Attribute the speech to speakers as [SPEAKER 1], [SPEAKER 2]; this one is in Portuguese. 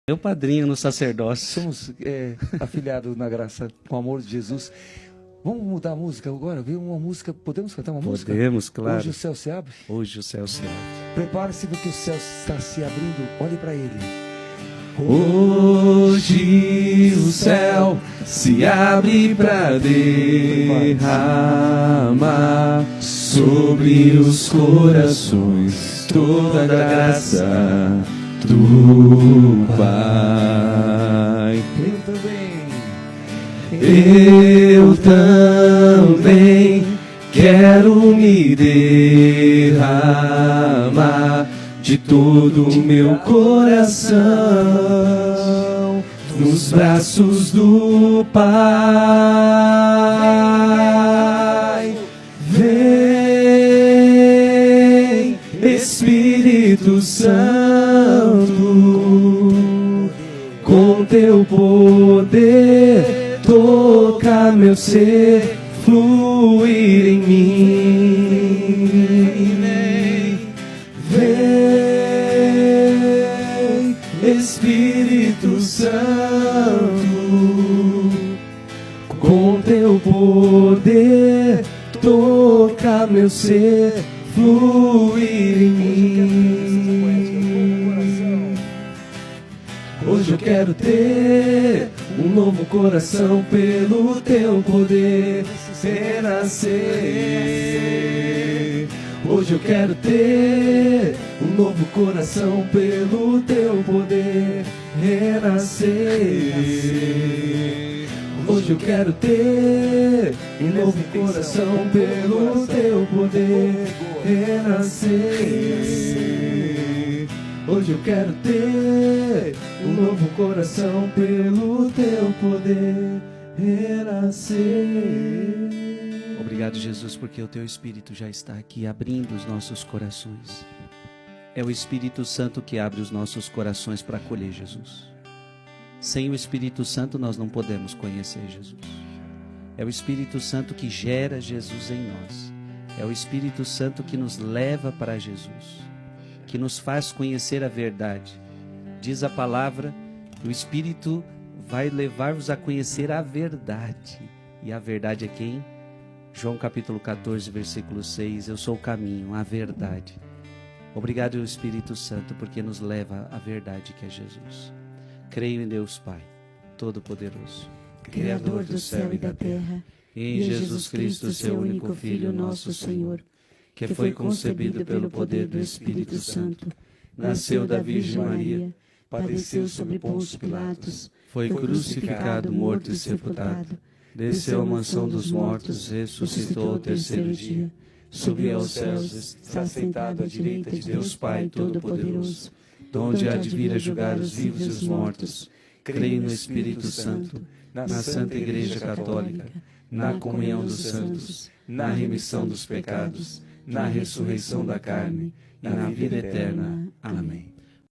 [SPEAKER 1] Meu padrinho no sacerdócio.
[SPEAKER 2] Somos afiliados na graça com o amor de Jesus. Vamos mudar a música agora? Veio uma música, podemos cantar uma música?
[SPEAKER 1] Podemos, claro.
[SPEAKER 2] Hoje o céu se abre?
[SPEAKER 1] Hoje o céu se abre.
[SPEAKER 2] Prepare-se porque o céu está se abrindo. Olhe para ele.
[SPEAKER 3] Hoje o céu se abre para derramar sobre os corações toda a graça do Pai. Eu também quero me derramar de todo o meu coração nos braços do Pai. Vem, Espírito Santo, com teu poder toca meu ser, fluir em mim. Vem, Espírito Santo, com teu poder toca meu ser, fluir em mim. Hoje eu quero ter um novo coração pelo teu poder renascer. Hoje eu quero ter um novo coração pelo teu poder renascer. Hoje eu quero ter um novo coração pelo teu poder renascer. Hoje eu quero ter um novo coração pelo teu poder renascer.
[SPEAKER 1] Obrigado, Jesus, porque o teu Espírito já está aqui abrindo os nossos corações. É o Espírito Santo que abre os nossos corações para acolher Jesus. Sem o Espírito Santo nós não podemos conhecer Jesus. É o Espírito Santo que gera Jesus em nós. É o Espírito Santo que nos leva para Jesus, que nos faz conhecer a verdade. Diz a palavra que o Espírito vai levar-vos a conhecer a verdade. E a verdade é quem? João capítulo 14, versículo 6, eu sou o caminho, a verdade. Obrigado, Espírito Santo, porque nos leva à verdade que é Jesus. Creio em Deus Pai, Todo-Poderoso,
[SPEAKER 4] Criador do céu e da terra,
[SPEAKER 1] e em Jesus Cristo, seu único Filho, nosso Senhor, que foi concebido pelo poder do Espírito Santo, nasceu da Virgem Maria,
[SPEAKER 4] padeceu sob Pôncio Pilatos,
[SPEAKER 1] foi crucificado, morto e sepultado, desceu à mansão dos mortos, ressuscitou ao terceiro dia, subiu aos céus, está sentado à direita de Deus Pai Todo-Poderoso, donde há de vir a julgar os vivos e os mortos. Creio no Espírito Santo, na Santa Igreja Católica, na comunhão dos santos, na remissão dos pecados, na ressurreição da carne e na vida eterna. Amém.